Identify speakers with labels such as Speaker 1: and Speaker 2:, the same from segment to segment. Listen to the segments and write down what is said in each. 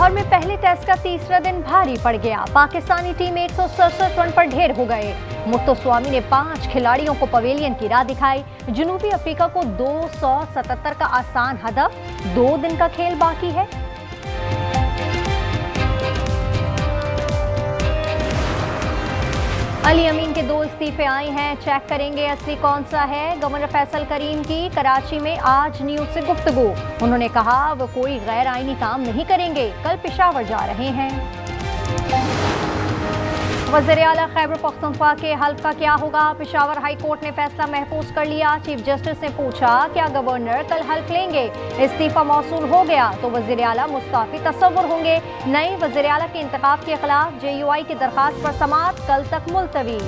Speaker 1: लाहौर में पहले टेस्ट का तीसरा दिन भारी पड़ गया। पाकिस्तानी टीम 167 रन पर ढेर हो गए। मुत्तस्वामी ने 5 खिलाड़ियों को पवेलियन की राह दिखाई। जनूबी अफ्रीका को 277 का आसान हदफ। 2 दिन का खेल बाकी है। अली अमीन के 2 इस्तीफे आए हैं, चेक करेंगे असली कौन सा है। गवर्नर फैसल करीम की कराची में आज न्यूज से गुफ्तगू। उन्होंने कहा वो कोई गैर आईनी काम नहीं करेंगे, कल पेशावर जा रहे हैं। वज़ीर आला खैबर पख्तूनख्वा के हल्फ का क्या होगा? पेशावर हाई कोर्ट ने फैसला महफूज कर लिया। चीफ जस्टिस ने पूछा क्या गवर्नर कल हल्फ लेंगे? इस्तीफा मौसूल हो गया तो वज़ीर आला मुस्ताफी तस्वुर होंगे। नए वज़ीर आला के इंतखाब के खिलाफ JUI की दरखास्त पर समाअत कल तक मुलतवी।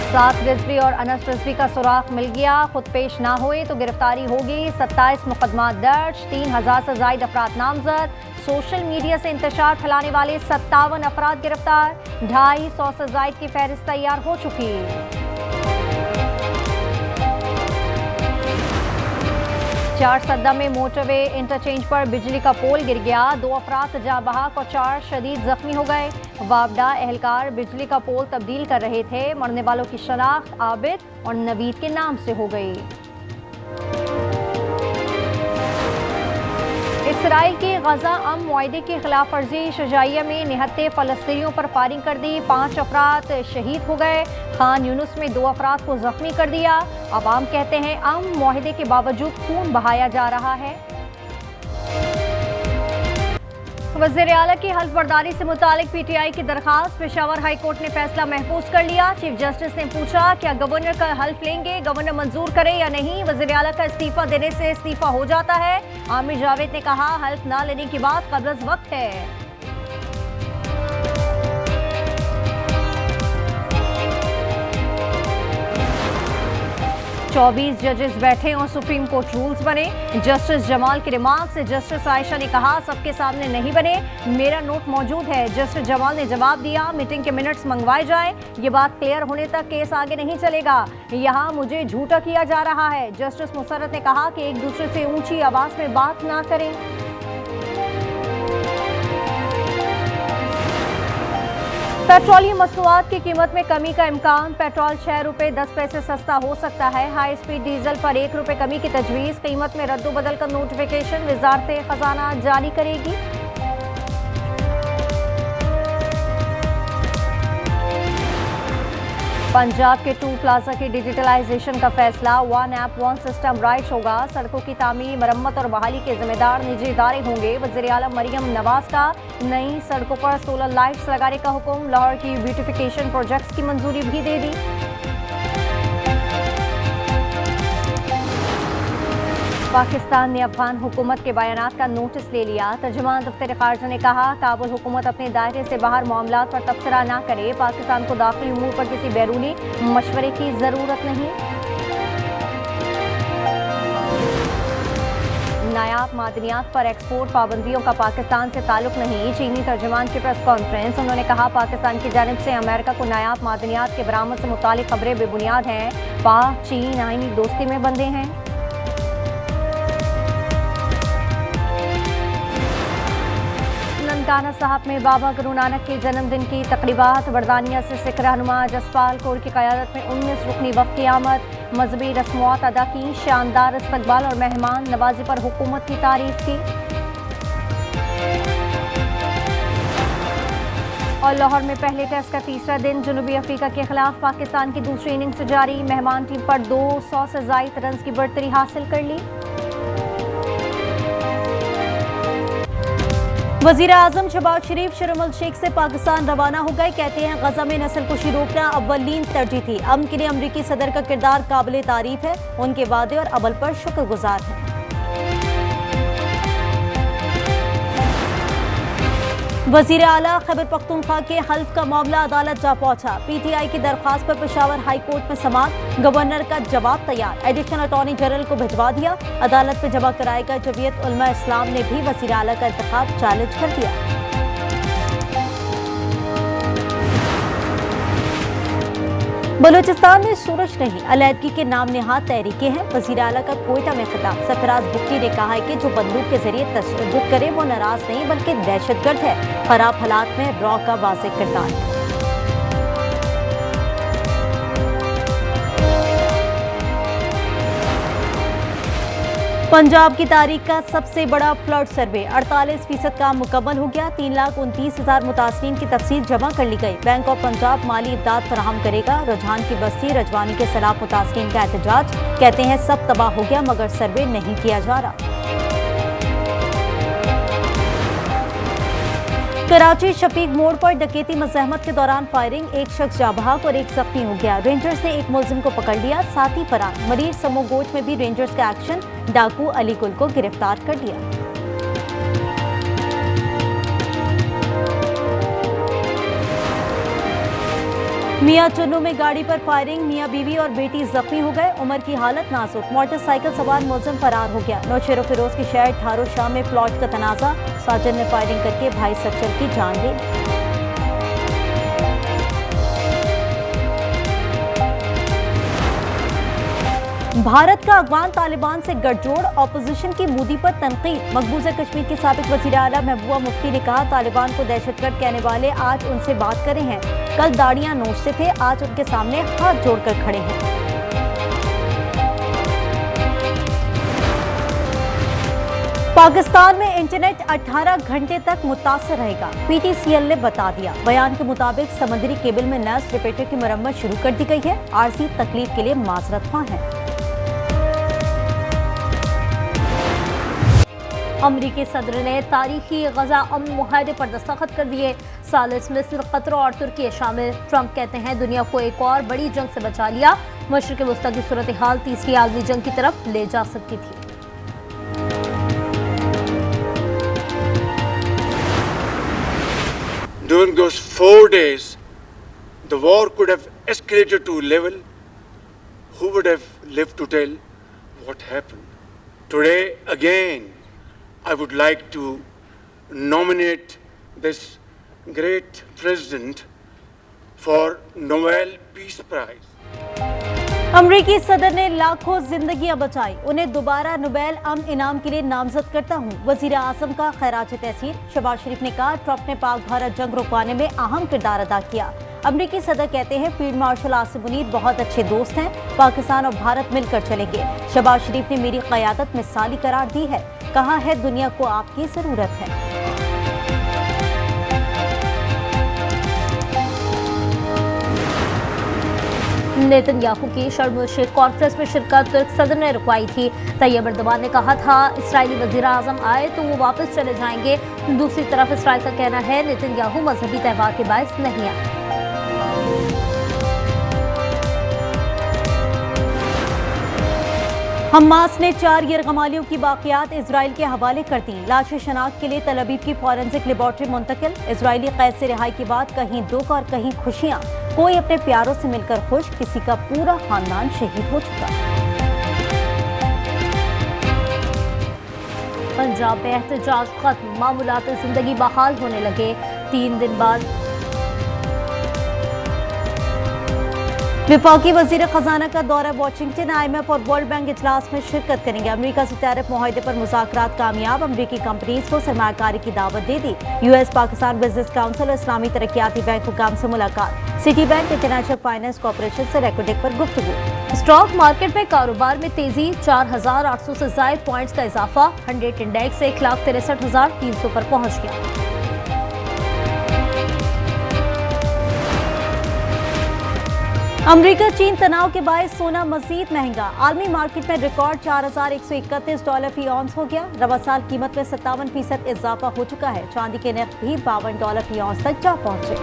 Speaker 1: 7 रिजवी और अनस रिजवी का सुराग मिल गया। खुद पेश ना हुए तो गिरफ्तारी होगी। 27 मुकदमा दर्ज, 3000 से जायद अफराद नामजद। सोशल मीडिया से इंतशार फैलाने वाले 57 अफराद गिरफ्तार। 250 से जायद की फहरिस्त तैयार हो चुकी। चार सद्दा में मोटरवे इंटरचेंज पर बिजली का पोल गिर गया। 2 अफराद जाँ बहक और 4 शदीद जख्मी हो गए। वापडा एहलकार बिजली का पोल तब्दील कर रहे थे। मरने वालों की शनाख्त आबिद और नवीद के नाम से हो गई। इसराइल की गजा अम मुआहदे की खिलाफ वर्जी शुजाइया में निहत्ते फलस्तीनियों पर फायरिंग कर दी। 5 अफराद शहीद हो गए। खान यूनुस में 2 अफराद को जख्मी कर दिया। अवाम कहते हैं अम मुआहदे के बावजूद खून बहाया जा रहा है। वज़ीर आला की हल्फ बर्दारी से मुतालिक PTI की दरखास्त। पेशावर हाई कोर्ट ने फैसला महफूज कर लिया। चीफ जस्टिस ने पूछा क्या गवर्नर का हल्फ लेंगे? गवर्नर मंजूर करे या नहीं? वज़ीर आला का इस्तीफा देने से इस्तीफा हो जाता है। आमिर जावेद ने कहा हल्फ ना लेने की बात कब्ल अज़ वक्त है। 24 जजेस बैठे और सुप्रीम कोर्ट रूल्स बने। जस्टिस जमाल के रिमार्क से जस्टिस आयशा ने कहा सबके सामने नहीं बने, मेरा नोट मौजूद है। जस्टिस जमाल ने जवाब दिया मीटिंग के मिनट्स मंगवाए जाएं। ये बात क्लियर होने तक केस आगे नहीं चलेगा। यहाँ मुझे झूठा किया जा रहा है। जस्टिस मुसर्रत ने कहा कि एक दूसरे से ऊंची आवाज में बात ना करें। पेट्रोलियम मसनूआत की कीमत में कमी का इम्कान। पेट्रोल 6 रुपये 10 पैसे सस्ता हो सकता है। हाई स्पीड डीजल पर 1 रुपये कमी की तजवीज़। कीमत में रद्दोबदल का नोटिफिकेशन वजारत खजाना जारी करेगी। पंजाब के टूल प्लाजा की डिजिटलाइजेशन का फैसला। 1 ऐप 1 सिस्टम राइट होगा। सड़कों की तामीर, मरम्मत और बहाली के जिम्मेदार निजी इदारे होंगे। वज़ीर आला मरियम नवाज का नई सड़कों पर सोलर लाइट्स लगाने का हुक्म। लाहौर की ब्यूटिफिकेशन प्रोजेक्ट्स की मंजूरी भी दे दी। पाकिस्तान ने अफगान हुकूमत के बयानात का नोटिस ले लिया। तर्जुमान दफ्तर खारजा ने कहा काबुल हुकूमत अपने दायरे से बाहर मामलात पर तबसरा ना करे। पाकिस्तान को दाखिली उमूर पर किसी बैरूनी मशवरे की जरूरत नहीं। नायाब मादनियात पर एक्सपोर्ट पाबंदियों का पाकिस्तान से ताल्लुक नहीं। चीनी तर्जुमान की प्रेस कॉन्फ्रेंस। उन्होंने कहा पाकिस्तान की जानिब से अमेरिका को नायाब मादनियात के बरामद से मुतालिक खबरें बेबुनियाद हैं। पाक चीन आईनी दोस्ती में बंधे हैं। ननकाना साहब में बाबा गुरु नानक के जन्मदिन की तकरीबात। बरदानिया से सिख रहनुमा जसपाल कौर की क़यादत में 19 रुकनी वफ़द की आमद। मजहबी रस्मात अदा की। शानदार इस्तकबाल और मेहमान नवाजी पर हुकूमत की तारीफ की। और लाहौर में पहले टेस्ट का तीसरा दिन जनूबी अफ्रीका के खिलाफ पाकिस्तान की दूसरी इनिंग्स जारी। मेहमान टीम पर 200 से ज़ायद रन की बढ़तरी हासिल कर ली। वज़ीर आज़म शहबाज शरीफ शर्म अल शेख से पाकिस्तान रवाना हो गए। कहते हैं गजा में नस्लकुशी रोकना अव्वलीन तरजीह थी। अमन के लिए अमरीकी सदर का किरदार काबिल तारीफ है। उनके वादे और अमल पर शुक्रगुजार हैं। वज़ीर आला खैबर पख्तूनख्वा के हल्फ का मामला अदालत जा पहुंचा। PTI की दरख्वास्त पर पेशावर हाई कोर्ट में समाअत। गवर्नर का जवाब तैयार। एडिशनल अटॉर्नी जनरल को भिजवा दिया। अदालत में जमा कराएगा। जमीयत उलमा इस्लाम ने भी वज़ीर आला का इंतखाब चैलेंज कर दिया। बलूचिस्तान में सूरज नहीं, अलहदगी के नाम नेहाद तहरीकें हैं। वज़ीर आला का कोयटा में खिताब। सरफराज बुख्ती ने कहा है कि जो बंदूक के जरिए तशद्दुद करे वो नाराज नहीं बल्कि दहशतगर्द है। खराब हालात में रॉ का वाज़ेह किरदार है। पंजाब की तारीख का सबसे बड़ा फ्लड सर्वे 48% काम मुकम्मल हो गया। 3,29,000 मुतासरीन की तफसील जमा कर ली गई। बैंक ऑफ पंजाब माली इमदाद फराहम करेगा। रुझान की बस्ती रजवानी के खिलाफ मुतासरीन का एहतजाज। कहते हैं सब तबाह हो गया मगर सर्वे नहीं किया जा रहा। कराची शफीक मोड़ पर डकैती मज़ाहमत के दौरान फायरिंग, एक शख्स जाबाक और एक जख्मी हो गया। रेंजर्स ने एक मुलजिम को पकड़ लिया, साथ ही फरार। मरीर समोगोट में भी रेंजर्स का एक्शन, डाकू अली गुल को गिरफ्तार कर लिया। मियां चुन्नू में गाड़ी पर फायरिंग, मियां बीवी और बेटी जख्मी हो गए। उमर की हालत नाजुक। मोटरसाइकिल सवार मुलजिम फरार हो गया। नौशेरो फिरोज की शहर ठारो शाह में प्लॉट का तनाजा, साजिद ने फायरिंग करके भाई सच्चर की जान ली। भारत का अफगान तालिबान से गठजोड़, ऑपोजिशन की मोदी पर तनकीद। मकबूजा कश्मीर के साबिक वज़ीर आला महबूबा मुफ्ती ने कहा तालिबान को दहशतगर्द कहने वाले आज उनसे बात करे हैं। कल दाढ़ियां नोचते थे, आज उनके सामने हाथ जोड़कर खड़े हैं। पाकिस्तान में इंटरनेट 18 घंटे तक मुतासर रहेगा, PTCL ने बता दिया। बयान के मुताबिक समुद्री केबल में नस रिपीटर की मरम्मत शुरू कर दी गई है। आरजी तकलीफ के लिए माजरत ख्वाह है। अमरीकी सदर ने तारीखी गजा अमन मुआहदे पर दस्तखत कर दिए। सालिस मिस्र, कतर और तुर्की शामिल। ट्रंप कहते हैं दुनिया को एक और बड़ी जंग से बचा लिया। मशरिक़ वस्ता की सूरत हाल तीसरी आलमी जंग की तरफ ले जा सकती थी।
Speaker 2: During those 4 days, the war could have escalated to a level. Who would have lived to tell what happened? Today, again, I would like to nominate this great president for Nobel Peace Prize.
Speaker 1: अमरीकी सदर ने लाखों जिंदगियां बचाई, उन्हें दोबारा Nobel अमन इनाम के लिए नामजद करता हूं। वजीर आजम का खैराज तहसीन। शहबाज शरीफ ने कहा ट्रंप ने पाक भारत जंग रुकवाने में अहम किरदार अदा किया। अमरीकी सदर कहते हैं फील्ड मार्शल आसिम मुनीर बहुत अच्छे दोस्त हैं, पाकिस्तान और भारत मिलकर चलेंगे। शहबाज शरीफ ने मेरी क़यादत मिसाली करार दी है, कहा है दुनिया को आपकी जरूरत है। नेतन्याहू की शर्म एल शेख कॉन्फ्रेंस में शिरकत तुर्क सदर ने रुकवाई थी। तैयब एर्दोगान ने कहा था इस्राएली वज़ीर आज़म आए तो वो वापस चले जाएंगे। दूसरी तरफ इसराइल का कहना है नेतन्याहू मजहबी त्यौहार के बायस नहीं आए। हमास ने 4 यरगमालियों की बाकियात इजराइल के हवाले कर दी। लाशें शनाख्त के लिए तल अवीव की फॉरेंसिक लेबॉर्ट्री मुंतकिल। इजरायली कैद से रिहाई के बाद कहीं दुख और कहीं खुशियां। कोई अपने प्यारों से मिलकर खुश, किसी का पूरा खानदान शहीद हो चुका। पंजाब में एहतजाज खत्म, मामूलात जिंदगी बहाल होने लगे। 3 दिन बाद विफाकी वजीर खजाना का दौरा वाशिंगटन। IMF और वर्ल्ड बैंक इजलास में शिरकत करेंगे। अमेरिका से टैरिफ मुआहदे पर मुज़ाकरात कामयाब, अमेरिकी कंपनीज को सरमायाकारी की दावत दे दी। US पाकिस्तान बिजनेस काउंसिल और इस्लामी तरक्याती बैंक हुकाम से मुलाकात। City bank international finance corporation से रेको डेक पर गुफ्तगू। स्टॉक मार्केट में कारोबार में तेजी, 4,800 से ज़ायद पॉइंट्स का इजाफा। 100 इंडेक्स 1,63,300 पर पहुंच गया। अमेरिका चीन तनाव के बायस सोना मजीद महंगा। आलमी मार्केट में रिकॉर्ड $4,131 फी औंस हो गया। रवा साल कीमत में 57% इजाफा हो चुका है। चांदी के नर्ख भी $52 फी औंस तक जा पहुंचे।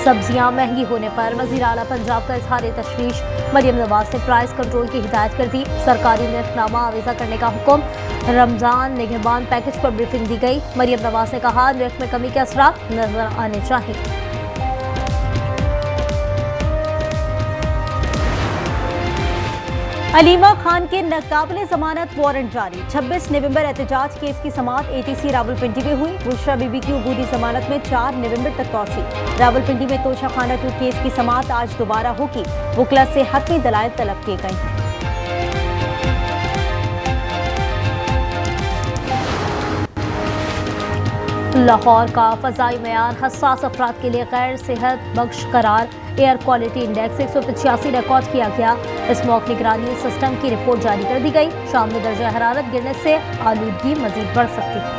Speaker 1: सब्जियां महंगी होने पर वज़ीर आला पंजाब का इजहार तशवीश। मरियम नवाज ने प्राइस कंट्रोल की हिदायत कर दी। सरकारी नर्खनामा आवेजा करने का हुक्म। रमजान निगहबान पैकेज पर ब्रीफिंग दी गई। मरियम नवाज ने कहा नर्ख में कमी के असरात नजर आने चाहिए। अलीमा खान के नाकाबिले जमानत वारंट जारी। 26 नवंबर एहतजाज केस की समाअत एटीसी रावलपिंडी में हुई। बुशरा बीबी की अबूरी जमानत में 4 नवंबर तक तौसी। रावलपिंडी में तोशाखाना 2 केस की समाअत आज दोबारा होगी। वकला से हतमी दलाइल तलब किए गए हैं। लाहौर का फजाई मयार हसास अफराद के लिए गैर सेहत बख्श करार। एयर क्वालिटी इंडेक्स 185 रिकॉर्ड किया गया। स्मॉग निगरानी सिस्टम की रिपोर्ट जारी कर दी गई। शाम में दर्जा हरारत गिरने से आलूदगी मजीद बढ़ सकती है।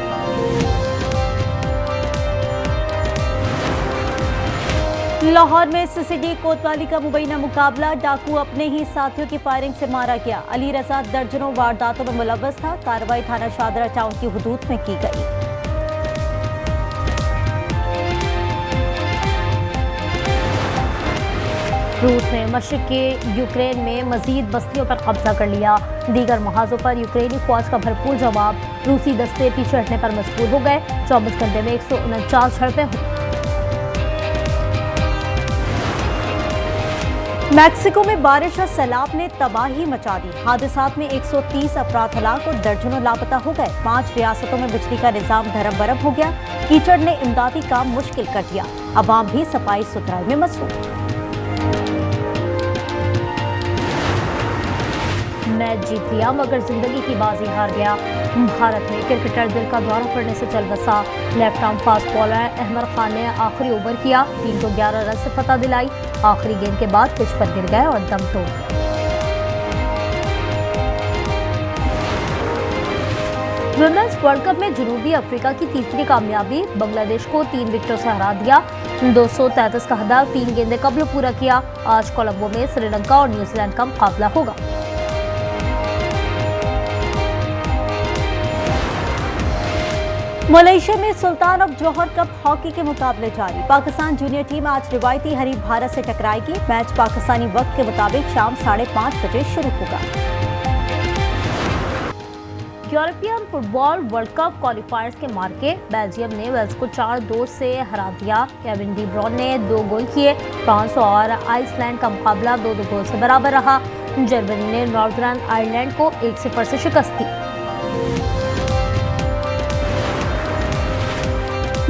Speaker 1: लाहौर में सीसीडी कोतवाली का मुबैना मुकाबला। डाकू अपने ही साथियों की फायरिंग से मारा गया। अली रजा दर्जनों वारदातों में मुलव्वस था। कार्रवाई थाना शादरा टाउन की हुदूद में की गई। रूस ने मशरिक के यूक्रेन में मजीद बस्तियों पर कब्जा कर लिया। दीगर महाजों पर यूक्रेनी फौज का भरपूर जवाब। रूसी दस्ते पीछे हटने पर मजबूर हो गए। 24 घंटे में 149 झड़पें हुई। मैक्सिको में बारिश और सैलाब ने तबाही मचा दी। हादसात में 130 अफराद हलाक और दर्जनों लापता हो गए। 5 रियासतों में बिजली का निजाम धरम बरम हो गया। कीचड़ ने इमदादी काम मुश्किल कर दिया। अवाम भी सफाई सुथराई में मसरूफ। मैच जीत लिया मगर जिंदगी की बाजी हार गया। भारत में क्रिकेटर दिल का दौरा पड़ने से चल बसा। Left arm fast bowler Ahmed Khan ने आखिरी ओवर किया। टीम को 11 रन से फतह दिलाई। आखिरी गेंद के बाद पिच पर गिर गए और दम तोड़ दिया। वुमेन्स वर्ल्ड कप में जनूबी अफ्रीका की तीसरी कामयाबी। बांग्लादेश को 3 विकेटों से हरा दिया। 233 का हदफ 3 गेंदें कबल पूरा किया। आज कोलंबो में श्रीलंका और न्यूजीलैंड का मुकाबला होगा। मलेशिया में सुल्तान ऑफ जोहर कप हॉकी के मुकाबले जारी। पाकिस्तान जूनियर टीम आज रिवायती हरीफ भारत से टकराएगी। मैच पाकिस्तानी वक्त के मुताबिक शाम 5:30 बजे शुरू होगा। यूरोपियन फुटबॉल वर्ल्ड कप क्वालिफायर्स के मार्के। बेल्जियम ने वेल्स को 4-2 से हरा दिया। केविन डी ब्रुयने ने 2 गोल किए। फ्रांस और आइसलैंड का मुकाबला 2-2 गोल से बराबर रहा। जर्मनी ने नॉर्दर्न आयरलैंड को 1-0 से शिकस्त दी।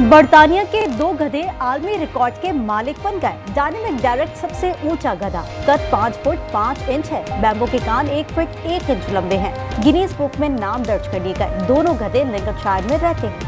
Speaker 1: बर्तानिया के 2 गधे आलमी रिकॉर्ड के मालिक बन गए। डायनामिक डायरेक्ट सबसे ऊंचा गधा कद 5 फुट 5 इंच है। बैम्बो के कान 1 फुट 1 इंच लंबे हैं। गिनीज बुक में नाम दर्ज कर लिए गए। दोनों गधे लिंकनशायर में रहते हैं।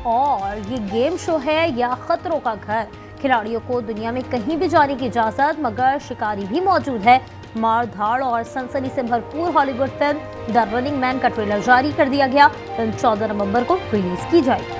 Speaker 1: और ये गेम शो है या खतरों का घर। खिलाड़ियों को दुनिया में कहीं भी जाने की इजाजत, मगर शिकारी भी मौजूद है। मार धाड़ और सनसनी से भरपूर Hollywood film the running man का ट्रेलर जारी कर दिया गया। फिल्म 14 नवंबर को रिलीज की जाएगी।